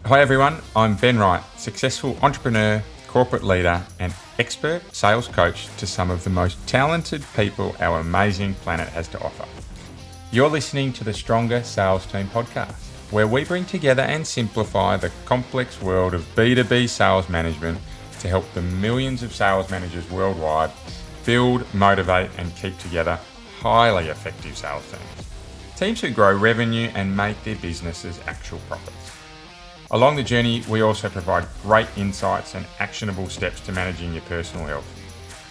Hi everyone, I'm Ben Wright, successful entrepreneur, corporate leader and expert sales coach to some of the most talented people our amazing planet has to offer. You're listening to the Stronger Sales Team podcast, where we bring together and simplify the complex world of B2B sales management to help the millions of sales managers worldwide build, motivate and keep together highly effective sales teams. Teams who grow revenue and make their businesses actual profits. Along the journey, we also provide great insights and actionable steps to managing your personal health.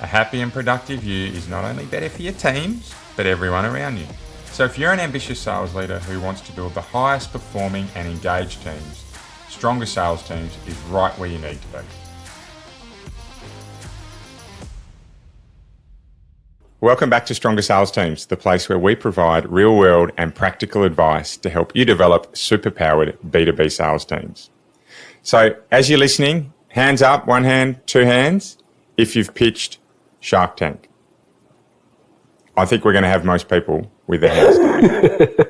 A happy and productive you is not only better for your teams, but everyone around you. So if you're an ambitious sales leader who wants to build the highest performing and engaged teams, Stronger Sales Teams is right where you need to be. Welcome back to Stronger Sales Teams, the place where we provide real-world and practical advice to help you develop superpowered B2B sales teams. So as you're listening, hands up, one hand, two hands, if you've pitched Shark Tank. I think we're going to have most people with their hands down.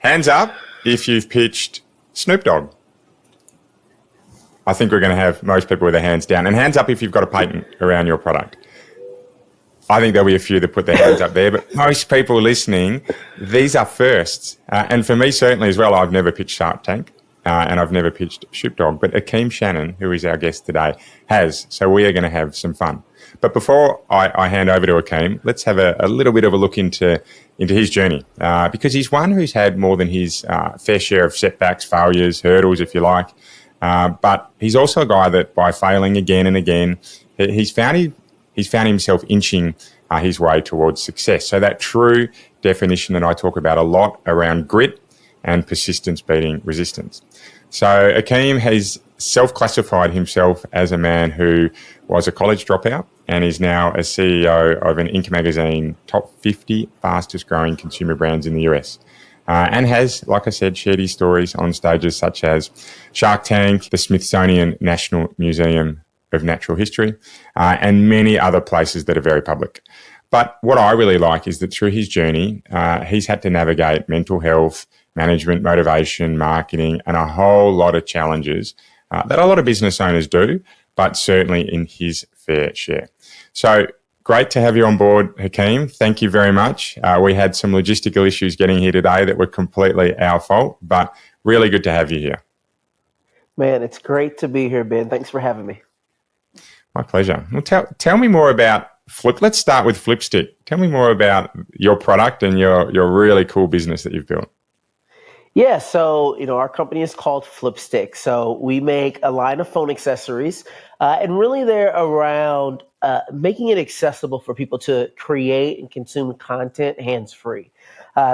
Hands up if you've pitched Snoop Dogg. I think we're going to have most people with their hands down. And hands up if you've got a patent around your product. I think there'll be a few that put their hands up there, but most people listening, these are firsts. And for me, certainly as well, I've never pitched Shark Tank and I've never pitched Snoop Dogg, but Akeem Shannon, who is our guest today, has. So we are going to have some fun. But before I hand over to Akeem, let's have a little bit of a look into his journey because he's one who's had more than his fair share of setbacks, failures, hurdles, if you like. But he's also a guy that by failing again and again, he's found himself inching his way towards success. So that true definition that I talk about a lot around grit and persistence beating resistance. So Akeem has self-classified himself as a man who was a college dropout and is now a CEO of an Inc. magazine top 50 fastest growing consumer brands in the US. And has, like I said, shared his stories on stages such as Shark Tank, the Smithsonian National Museum of Natural History, and many other places that are very public. But what I really like is that through his journey, he's had to navigate mental health, management, motivation, marketing, and a whole lot of challenges that a lot of business owners do, but certainly in his fair share. So great to have you on board, Akeem. Thank you very much. We had some logistical issues getting here today that were completely our fault, but really good to have you here. Man, it's great to be here, Ben. Thanks for having me. My pleasure. Well, tell me more about Flip. Let's start with Flipstick. Tell me more about your product and your really cool business that you've built. Yeah, so our company is called Flipstick. So we make a line of phone accessories, and really they're around making it accessible for people to create and consume content hands-free.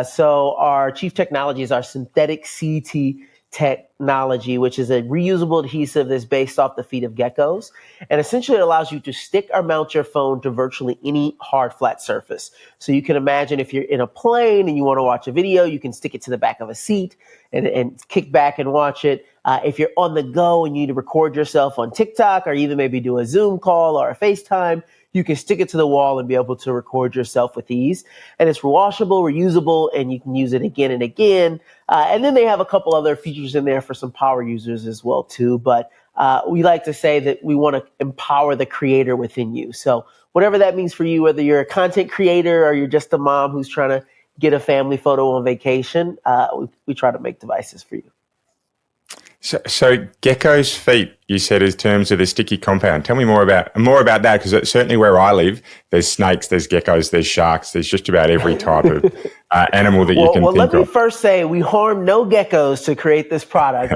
So our chief technology is our synthetic CT technology, which is a reusable adhesive that's based off the feet of geckos. And essentially it allows you to stick or mount your phone to virtually any hard, flat surface. So you can imagine if you're in a plane and you want to watch a video, you can stick it to the back of a seat and kick back and watch it. If you're on the go and you need to record yourself on TikTok or even maybe do a Zoom call or a FaceTime, you can stick it to the wall and be able to record yourself with ease. And it's washable, reusable, and you can use it again and again. And then they have a couple other features in there for some power users as well, too. But we like to say that we want to empower the creator within you. So whatever that means for you, whether you're a content creator or you're just a mom who's trying to get a family photo on vacation, we try to make devices for you. So gecko's feet, you said, in terms of the sticky compound. Tell me more about that, because certainly where I live, there's snakes, there's geckos, there's sharks, there's just about every type of animal that you can think of. Well, let me first say we harmed no geckos to create this product.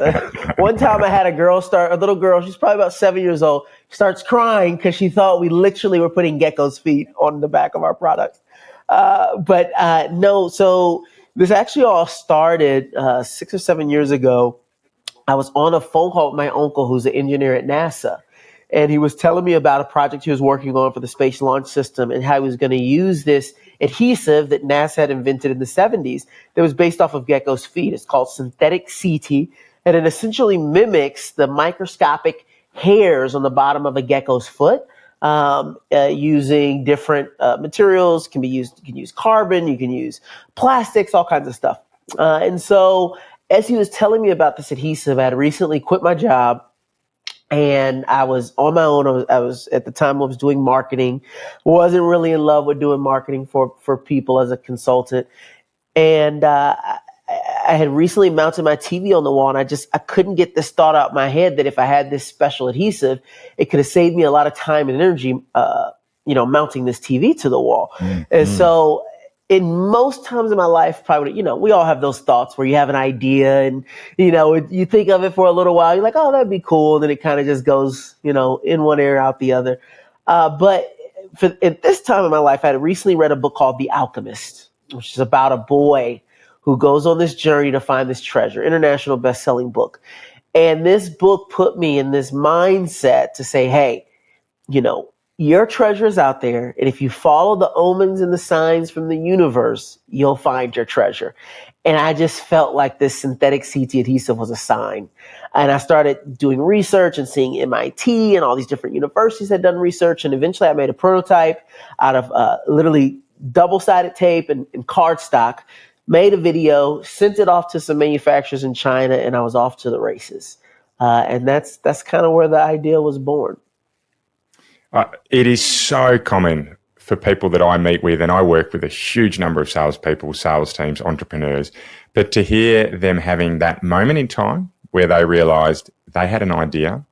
One time I had a little girl, she's probably about 7 years old, starts crying because she thought we literally were putting gecko's feet on the back of our product. No, so this actually all started 6 or 7 years ago. I was on a phone call with my uncle, who's an engineer at NASA, and he was telling me about a project he was working on for the Space Launch System and how he was going to use this adhesive that NASA had invented in the 70s that was based off of gecko's feet. It's called synthetic CT, and it essentially mimics the microscopic hairs on the bottom of a gecko's foot. Using different materials. You can use carbon, you can use plastics, all kinds of stuff. And so as he was telling me about this adhesive, I had recently quit my job and I was on my own. I was at the time I was doing marketing, wasn't really in love with doing marketing for people as a consultant. And I had recently mounted my TV on the wall, and I couldn't get this thought out of my head that if I had this special adhesive, it could have saved me a lot of time and energy, mounting this TV to the wall. And so in most times in my life, probably, we all have those thoughts where you have an idea and, you think of it for a little while. You're like, oh, that'd be cool. And then it kind of just goes, in one ear, out the other. But at this time in my life, I had recently read a book called The Alchemist, which is about a boy who goes on this journey to find this treasure, international best-selling book. And this book put me in this mindset to say, hey, your treasure is out there. And if you follow the omens and the signs from the universe, you'll find your treasure. And I just felt like this synthetic CT adhesive was a sign. And I started doing research and seeing MIT and all these different universities had done research. And eventually I made a prototype out of literally double-sided tape and cardstock, made a video, sent it off to some manufacturers in China, and I was off to the races. And that's kind of where the idea was born. It is so common for people that I meet with, and I work with a huge number of salespeople, sales teams, entrepreneurs, but to hear them having that moment in time where they realized they had an idea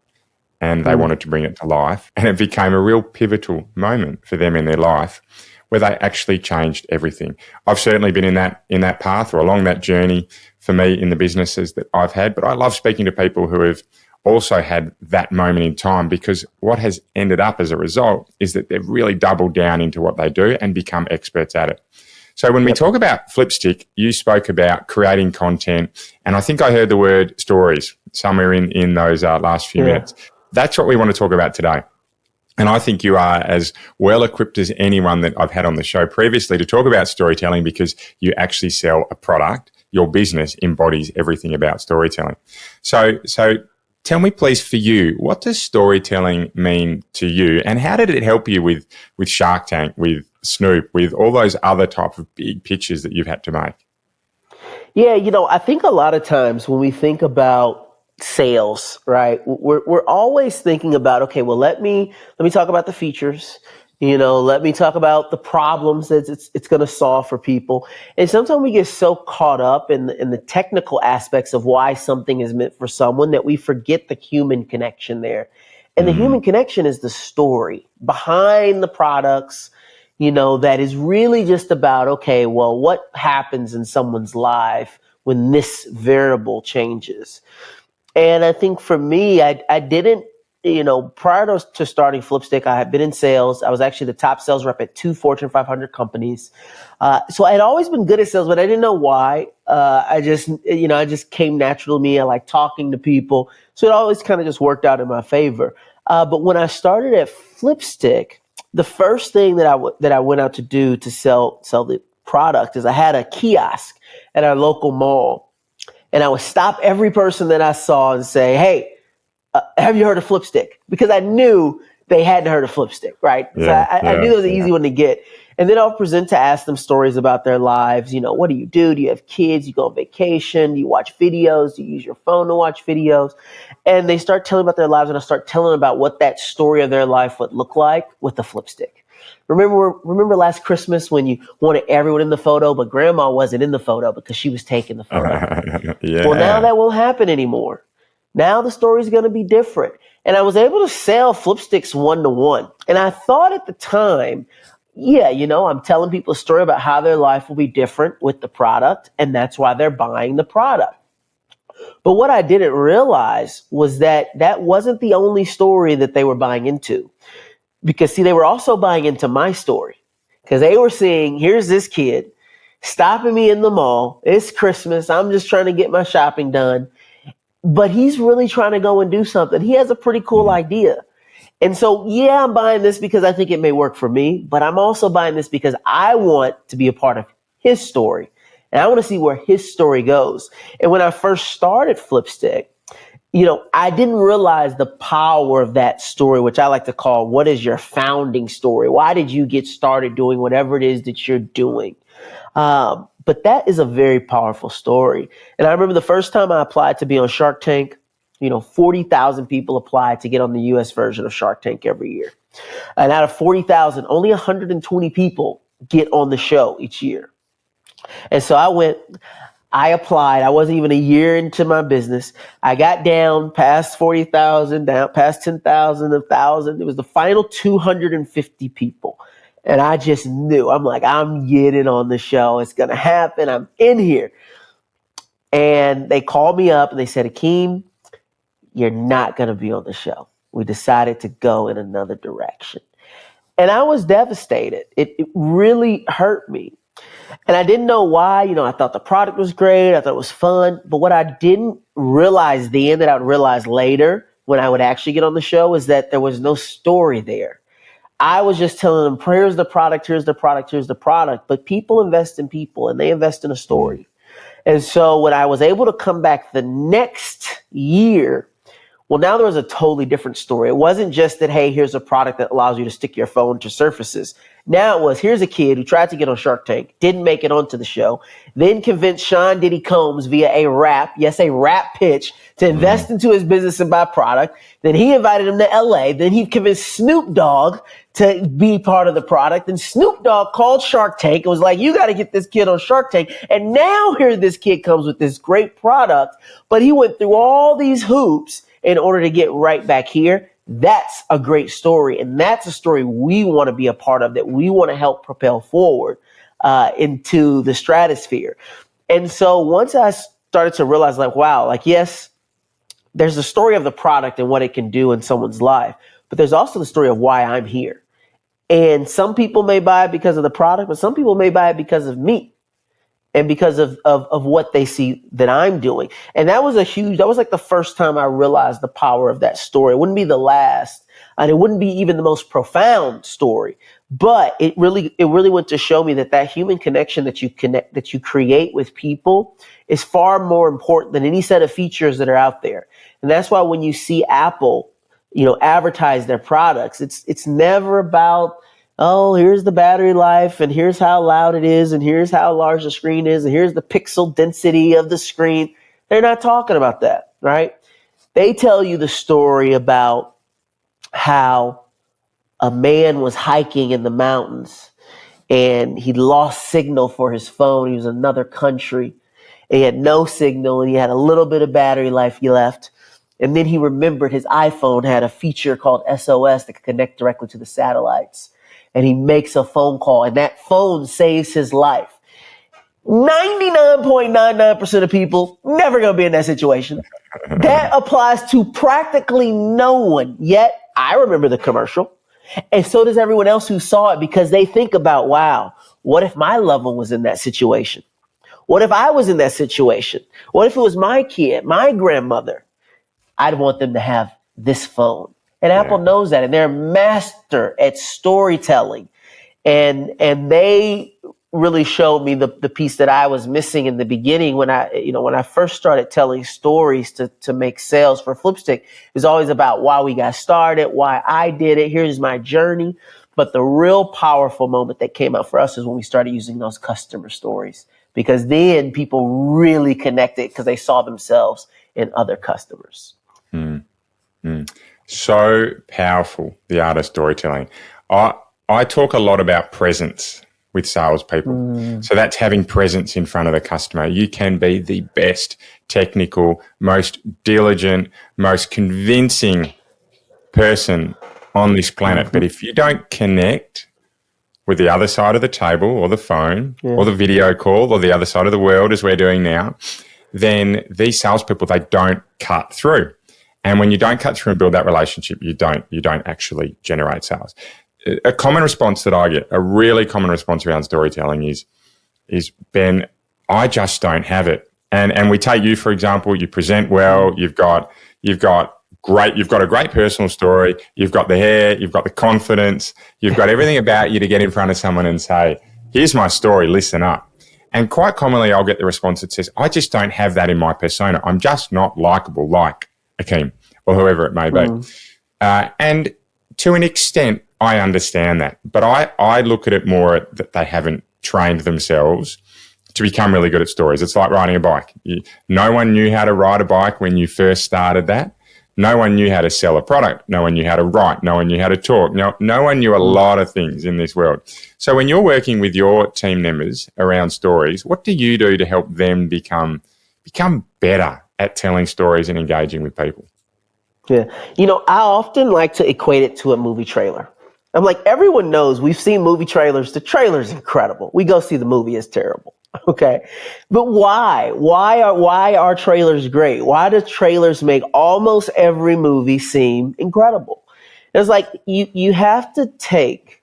and they wanted to bring it to life, and it became a real pivotal moment for them in their life where they actually changed everything. I've certainly been in that path or along that journey for me in the businesses that I've had, but I love speaking to people who have also had that moment in time, because what has ended up as a result is that they've really doubled down into what they do and become experts at it. So when we talk about Flipstick, you spoke about creating content, and I think I heard the word stories somewhere in those last few minutes. That's what we want to talk about today. And I think you are as well equipped as anyone that I've had on the show previously to talk about storytelling, because you actually sell a product. Your business embodies everything about storytelling. So tell me, please, for you, what does storytelling mean to you, and how did it help you with Shark Tank, with Snoop, with all those other type of big pitches that you've had to make? Yeah, I think a lot of times when we think about sales, right, we're always thinking about, okay, well, let me talk about the features. Let me talk about the problems that it's going to solve for people. And sometimes we get so caught up in the technical aspects of why something is meant for someone that we forget the human connection there. And the human connection is the story behind the products, that is really just about, okay, well, what happens in someone's life when this variable changes? And I think for me, I didn't, prior to starting Flipstick, I had been in sales. I was actually the top sales rep at 2 Fortune 500 companies. So I had always been good at sales, but I didn't know why. I just came natural to me. I like talking to people. So it always kind of just worked out in my favor. But when I started at Flipstick, the first thing that I went out to do to sell the product is I had a kiosk at our local mall. And I would stop every person that I saw and say, hey, have you heard of Flipstick? Because I knew they hadn't heard of Flipstick, right? So I knew it was an easy one to get. And then I'll present to ask them stories about their lives. What do you do? Do you have kids? You go on vacation? Do you watch videos? Do you use your phone to watch videos? And they start telling about their lives, and I start telling them about what that story of their life would look like with the Flipstick. Remember last Christmas when you wanted everyone in the photo, but grandma wasn't in the photo because she was taking the photo? Well, now that won't happen anymore. Now the story's going to be different. And I was able to sell Flipsticks one-to-one. And I thought at the time, I'm telling people a story about how their life will be different with the product, and that's why they're buying the product. But what I didn't realize was that wasn't the only story that they were buying into. Because, see, they were also buying into my story, because they were seeing, here's this kid stopping me in the mall. It's Christmas. I'm just trying to get my shopping done. But he's really trying to go and do something. He has a pretty cool idea. And so, I'm buying this because I think it may work for me. But I'm also buying this because I want to be a part of his story. And I want to see where his story goes. And when I first started Flipstick, I didn't realize the power of that story, which I like to call, what is your founding story? Why did you get started doing whatever it is that you're doing? But But that is a very powerful story. And I remember the first time I applied to be on Shark Tank, 40,000 people apply to get on the US version of Shark Tank every year. And out of 40,000, only 120 people get on the show each year. And so I applied. I wasn't even a year into my business. I got down past 40,000, down past 10,000, 1,000. It was the final 250 people. And I just knew, I'm like, I'm getting on the show. It's going to happen. I'm in here. And they called me up and they said, Akeem, you're not going to be on the show. We decided to go in another direction. And I was devastated. It really hurt me. And I didn't know why. I thought the product was great. I thought it was fun. But what I didn't realize then that I would realize later when I would actually get on the show is that there was no story there. I was just telling them, here's the product, here's the product, here's the product. But people invest in people and they invest in a story. And so when I was able to come back the next year, well, now there was a totally different story. It wasn't just that, hey, here's a product that allows you to stick your phone to surfaces. Now it was, here's a kid who tried to get on Shark Tank, didn't make it onto the show, then convinced Sean Diddy Combs via a rap pitch to invest into his business and buy product. Then he invited him to LA. Then he convinced Snoop Dogg to be part of the product. And Snoop Dogg called Shark Tank and was like, you got to get this kid on Shark Tank. And now here this kid comes with this great product, but he went through all these hoops in order to get right back here. That's a great story. And that's a story we want to be a part of, that we want to help propel forward into the stratosphere. And so once I started to realize, like, wow, like, yes, there's the story of the product and what it can do in someone's life, but there's also the story of why I'm here. And some people may buy it because of the product, but some people may buy it because of me. And because of what they see that I'm doing. And that was like the first time I realized the power of that story. It wouldn't be the last, and it wouldn't be even the most profound story, but it really went to show me that human connection that you create with people is far more important than any set of features that are out there. And that's why when you see Apple, advertise their products, it's never about, oh, here's the battery life, and here's how loud it is, and here's how large the screen is, and here's the pixel density of the screen. They're not talking about that, right? They tell you the story about how a man was hiking in the mountains, and he lost signal for his phone. He was in another country. He had no signal, and he had a little bit of battery life left. And then he remembered his iPhone had a feature called SOS that could connect directly to the satellites. And he makes a phone call, and that phone saves his life. 99.99% of people never going to be in that situation. That applies to practically no one. Yet, I remember the commercial, and so does everyone else who saw it, because they think about, wow, what if my loved one was in that situation? What if I was in that situation? What if it was my kid, my grandmother? I'd want them to have this phone. And Apple knows that, and they're a master at storytelling. And they really showed me the piece that I was missing in the beginning when I first started telling stories to make sales for Flipstick. It was always about why we got started, why I did it. Here's my journey. But the real powerful moment that came out for us is when we started using those customer stories, because then people really connected because they saw themselves in other customers. So powerful, the art of storytelling. I talk a lot about presence with salespeople. So that's having presence in front of the customer. You can be the best technical, most diligent, most convincing person on this planet. But if you don't connect with the other side of the table or the phone or the video call or the other side of the world, as we're doing now, then these salespeople, they don't cut through. And when you don't cut through and build that relationship, you don't actually generate sales. A common response that I get, a really common response around storytelling is Ben, I just don't have it. And we take you, for example, you present well, you've got a great personal story, you've got the hair, you've got the confidence, you've got everything about you to get in front of someone and say, here's my story, listen up. And quite commonly I'll get the response that says, I just don't have that in my persona. I'm just not likable like Akeem or whoever it may be. And to an extent, I understand that. But I look at it more that they haven't trained themselves to become really good at stories. It's like riding a bike. No one knew how to ride a bike when you first started that. No one knew how to sell a product. No one knew how to write. No one knew how to talk. No one knew a lot of things in this world. So when you're working with your team members around stories, what do you do to help them become better at telling stories and engaging with people? Yeah. I often like to equate it to a movie trailer. I'm like, everyone knows, we've seen movie trailers. The trailer's incredible. We go see the movie, it's terrible. Okay. But why? Why are trailers great? Why do trailers make almost every movie seem incredible? It's like you have to take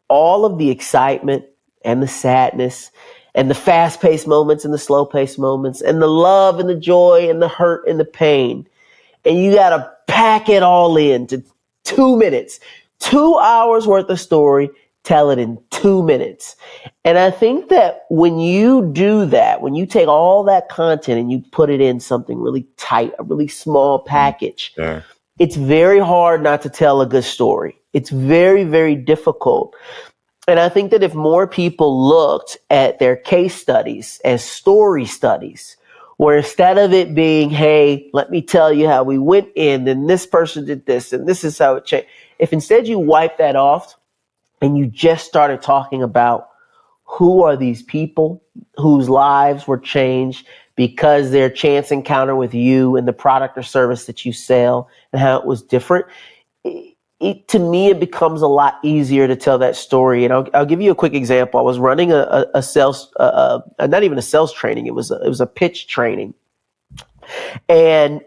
all of the excitement and the sadness and the fast-paced moments and the slow-paced moments and the love and the joy and the hurt and the pain, and you got to pack it all into 2 minutes, 2 hours worth of story, tell it in 2 minutes. And I think that when you do that, when you take all that content and you put it in something really tight, a really small package, it's very hard not to tell a good story. It's very, very difficult. And I think that if more people looked at their case studies as story studies, where instead of it being, hey, let me tell you how we went in, then this person did this, and this is how it changed. If instead you wipe that off and you just started talking about who are these people whose lives were changed because their chance encounter with you and the product or service that you sell and how it was different, to me, it becomes a lot easier to tell that story. And I'll give you a quick example. I was running a sales, not even a sales training. It was a pitch training. And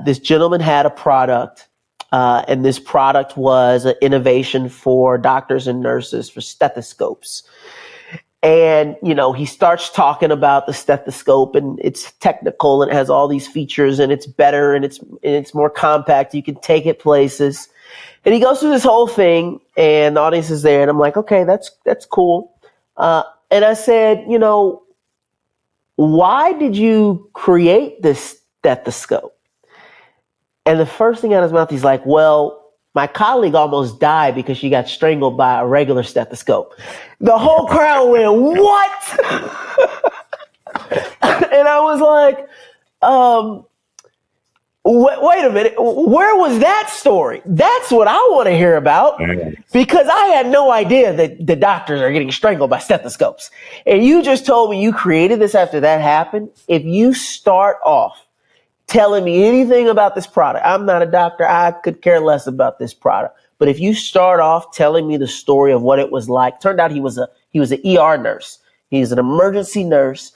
this gentleman had a product, and this product was an innovation for doctors and nurses for stethoscopes. And, he starts talking about the stethoscope, and it's technical and it has all these features, and it's better and it's more compact. You can take it places. And he goes through this whole thing, and the audience is there, and I'm like, okay, that's cool. And I said, why did you create this stethoscope? And the first thing out of his mouth, he's like, well, my colleague almost died because she got strangled by a regular stethoscope. The whole crowd went, what? And I was like, wait a minute, where was that story? That's what I want to hear about, because I had no idea that the doctors are getting strangled by stethoscopes. And you just told me you created this after that happened. If you start off telling me anything about this product, I'm not a doctor, I could care less about this product. But if you start off telling me the story of what it was like, turned out he was an ER nurse. He's an emergency nurse.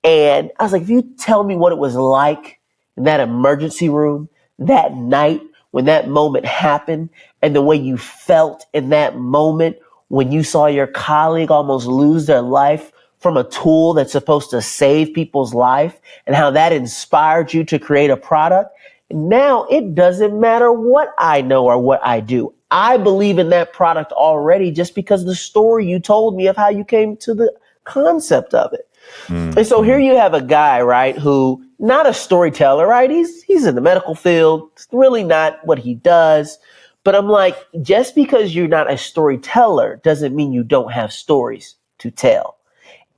And I was like, if you tell me what it was like in that emergency room that night when that moment happened, and the way you felt in that moment when you saw your colleague almost lose their life from a tool that's supposed to save people's life, and how that inspired you to create a product. Now it doesn't matter what I know or what I do. I believe in that product already just because of the story you told me of how you came to the concept of it. Mm-hmm. And so here you have a guy, right, who not a storyteller, right? He's in the medical field. It's really not what he does. But I'm like, just because you're not a storyteller doesn't mean you don't have stories to tell.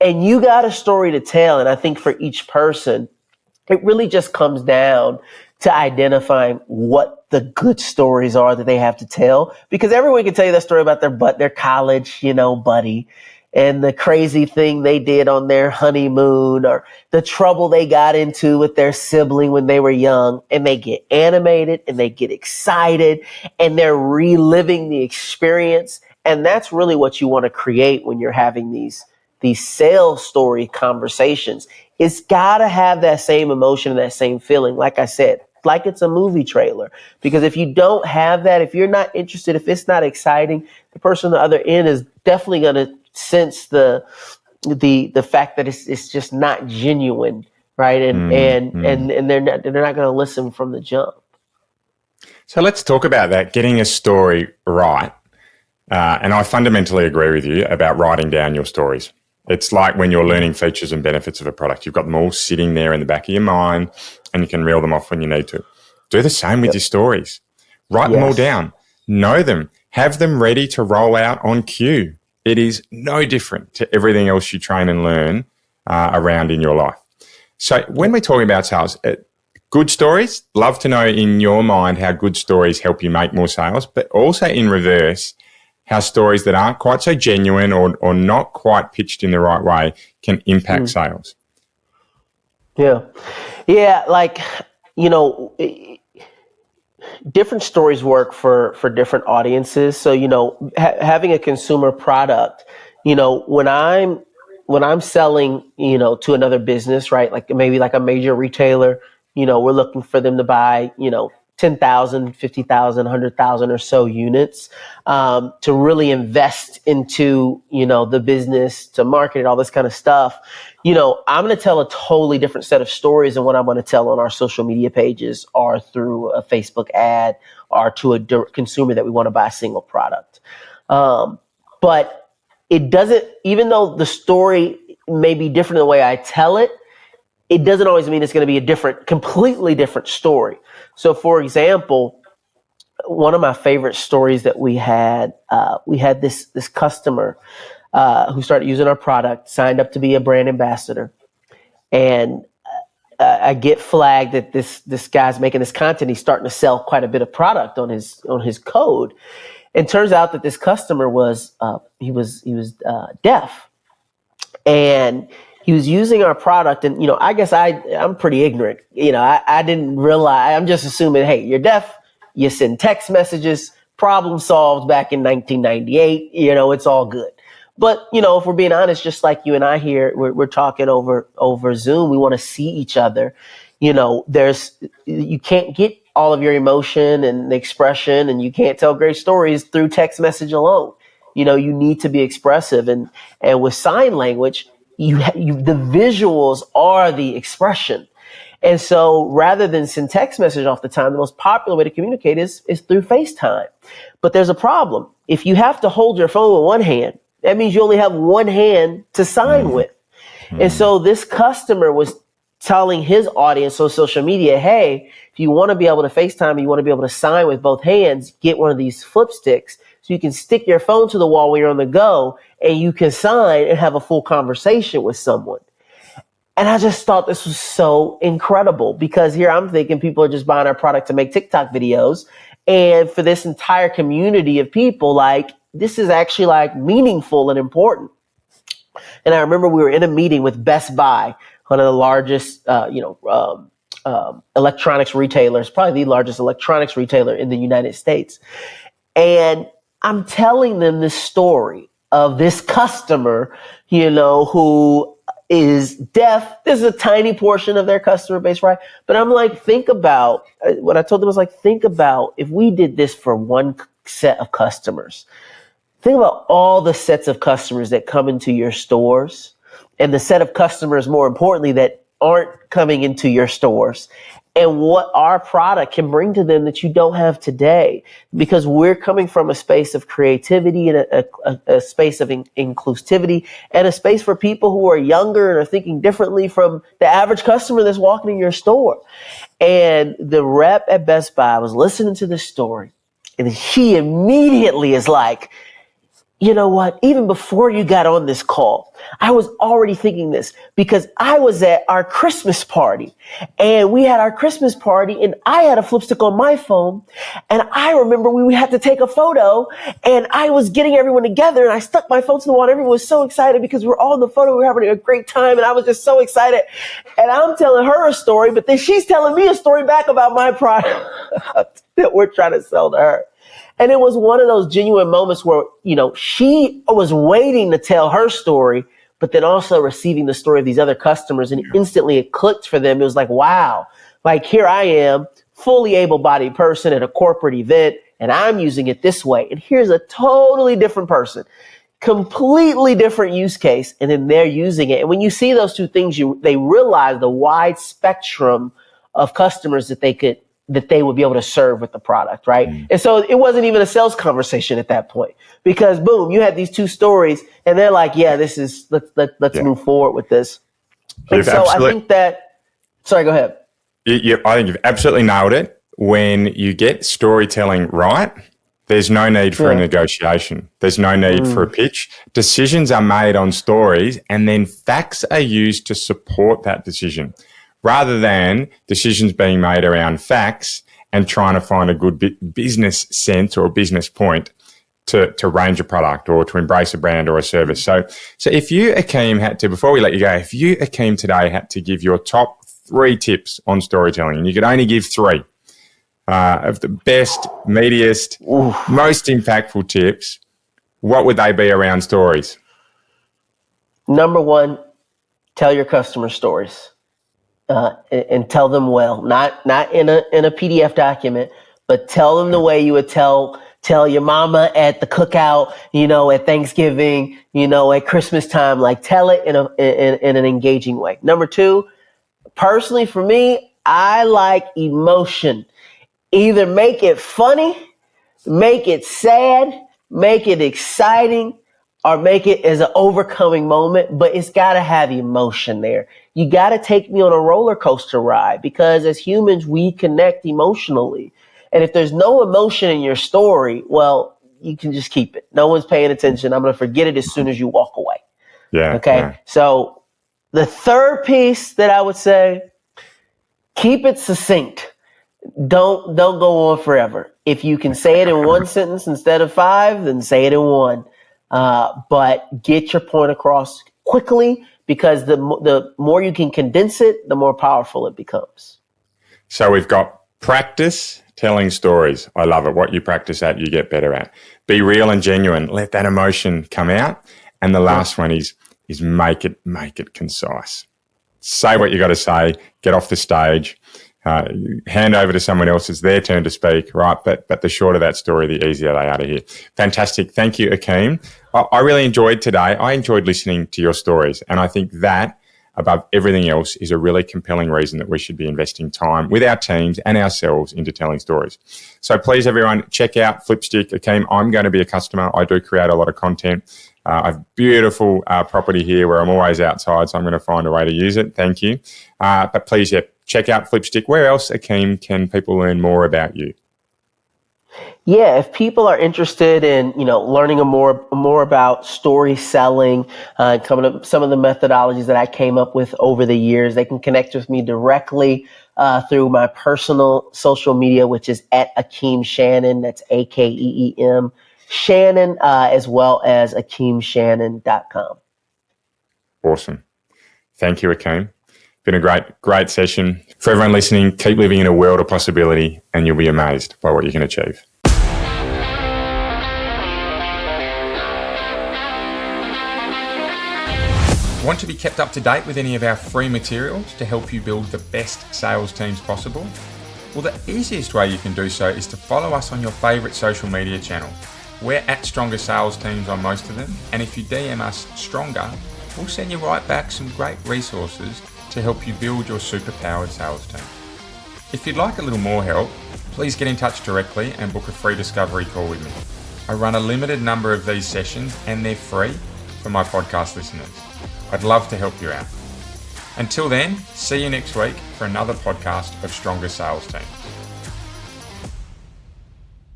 And you got a story to tell. And I think for each person, it really just comes down to identifying what the good stories are that they have to tell. Because everyone can tell you that story about their college, buddy, and the crazy thing they did on their honeymoon, or the trouble they got into with their sibling when they were young, and they get animated and they get excited and they're reliving the experience. And that's really what you want to create when you're having these sales story conversations. It's got to have that same emotion and that same feeling. Like I said, like it's a movie trailer. Because if you don't have that, if you're not interested, if it's not exciting, the person on the other end is definitely going to sense the fact that it's just not genuine, right? And they're not going to listen from the jump. So let's talk about that, getting a story right. And I fundamentally agree with you about writing down your stories. It's like when you're learning features and benefits of a product. You've got them all sitting there in the back of your mind, and you can reel them off when you need to. Do the same with your stories. Write them all down. Know them. Have them ready to roll out on cue. It is no different to everything else you train and learn around in your life. So when we're talking about sales, good stories, love to know in your mind how good stories help you make more sales, but also in reverse, how stories that aren't quite so genuine or not quite pitched in the right way can impact sales. Yeah. Yeah. Like, you know, different stories work for different audiences. So, you know, having a consumer product, you know, when I'm selling, you know, to another business, right? Like maybe like a major retailer, you know, we're looking for them to buy, you know, 10,000, 50,000, 100,000 or so units to really invest into, you know, the business, to market it, all this kind of stuff. You know, I'm going to tell a totally different set of stories than what I'm going to tell on our social media pages or through a Facebook ad or to a consumer that we want to buy a single product. But it doesn't, even though the story may be different in the way I tell it, it doesn't always mean it's going to be a completely different story. So, for example, one of my favorite stories that we had this customer who started using our product, signed up to be a brand ambassador, and I get flagged that this guy's making this content. He's starting to sell quite a bit of product on his code, and turns out that this customer was deaf, and he was using our product. And, you know, I guess I'm pretty ignorant. You know, I didn't realize, I'm just assuming, hey, you're deaf, you send text messages, problem solved back in 1998, you know, it's all good. But, you know, if we're being honest, just like you and I here, we're talking over Zoom, we want to see each other. You know, you can't get all of your emotion and expression, and you can't tell great stories through text message alone. You know, you need to be expressive, and with sign language, the visuals are the expression. And so rather than send text message off the time, the most popular way to communicate is through FaceTime. But there's a problem. If you have to hold your phone with one hand, that means you only have one hand to sign with. And so this customer was telling his audience on social media, hey, if you want to be able to FaceTime, you want to be able to sign with both hands, get one of these Flipsticks so you can stick your phone to the wall when you're on the go and you can sign and have a full conversation with someone. And I just thought this was so incredible, because here I'm thinking people are just buying our product to make TikTok videos. And for this entire community of people, like, this is actually like meaningful and important. And I remember we were in a meeting with Best Buy, one of the largest, electronics retailers, probably the largest electronics retailer in the United States. And I'm telling them this story of this customer, you know, who is deaf. This is a tiny portion of their customer base, right? But I'm like, think about what I told them was like, think about if we did this for one set of customers. Think about all the sets of customers that come into your stores, and the set of customers, more importantly, that aren't coming into your stores, and what our product can bring to them that you don't have today, because we're coming from a space of creativity and a space of inclusivity, and a space for people who are younger and are thinking differently from the average customer that's walking in your store. And the rep at Best Buy was listening to this story, and he immediately is like, you know what? Even before you got on this call, I was already thinking this, because I was at our Christmas party, and we had our Christmas party, and I had a Flipstick on my phone, and I remember we had to take a photo, and I was getting everyone together, and I stuck my phone to the wall, and everyone was so excited because we were all in the photo. We were having a great time, and I was just so excited. And I'm telling her a story, but then she's telling me a story back about my product that we're trying to sell to her. And it was one of those genuine moments where, you know, she was waiting to tell her story, but then also receiving the story of these other customers, and instantly it clicked for them. It was like, wow, like here I am, fully able-bodied person at a corporate event, and I'm using it this way. And here's a totally different person, completely different use case, and then they're using it. And when you see those two things, they realize the wide spectrum of customers that they would be able to serve with the product, right? And so it wasn't even a sales conversation at that point, because boom, you had these two stories, and they're like, yeah, let's move forward with this. And so I think that, sorry, go ahead. I think you've absolutely nailed it. When you get storytelling right, There's no need for a Yeah. negotiation. There's no need for a pitch. Decisions are made on stories, and then facts are used to support that decision, rather than decisions being made around facts and trying to find a good business sense or a business point to range a product or to embrace a brand or a service. So if you, Akeem, had to, before we let you go, if you, Akeem, today had to give your top 3 tips on storytelling, and you could only give 3, of the best, meatiest, most impactful tips, what would they be around stories? Number 1, tell your customer stories, and tell them well. Not in a PDF document, but tell them the way you would tell your mama at the cookout, at Thanksgiving, at Christmas time. Like, tell it in an engaging way. Number 2, personally for me, I like emotion. Either make it funny, make it sad, make it exciting, or make it as an overcoming moment, but it's got to have emotion there. You got to take me on a roller coaster ride, because as humans, we connect emotionally. And if there's no emotion in your story, well, you can just keep it. No one's paying attention. I'm going to forget it as soon as you walk away. Yeah. Okay. Yeah. So the third piece that I would say, keep it succinct. Don't go on forever. If you can say it in one sentence instead of 5, then say it in 1. But get your point across quickly, because the more you can condense it, the more powerful it becomes. So we've got practice telling stories. I love it. What you practice at, you get better at. Be real and genuine. Let that emotion come out. And the last one is make it concise. Say what you got to say. Get off the stage. Hand over to someone else. It's their turn to speak, right? But the shorter that story, the easier they are to hear. Fantastic. Thank you, Akeem. I really enjoyed today. I enjoyed listening to your stories. And I think that, above everything else, is a really compelling reason that we should be investing time with our teams and ourselves into telling stories. So please, everyone, check out Flipstick. Akeem, I'm going to be a customer. I do create a lot of content. I have beautiful property here where I'm always outside, so I'm going to find a way to use it. Thank you. But please, check out Flipstick. Where else, Akeem, can people learn more about you? Yeah, if people are interested in, learning more about story selling, coming up some of the methodologies that I came up with over the years, they can connect with me directly through my personal social media, which is at Akeem Shannon. That's AKEEM Shannon, as well as AkeemShannon.com. Awesome. Thank you, Akeem. Been a great session. For everyone listening, keep living in a world of possibility, and you'll be amazed by what you can achieve. Want to be kept up to date with any of our free materials to help you build the best sales teams possible? Well, the easiest way you can do so is to follow us on your favourite social media channel. We're at Stronger Sales Teams on most of them, and if you DM us Stronger, we'll send you right back some great resources to help you build your superpowered sales team. If you'd like a little more help, please get in touch directly and book a free discovery call with me. I run a limited number of these sessions, and they're free for my podcast listeners. I'd love to help you out. Until then, see you next week for another podcast of Stronger Sales Teams.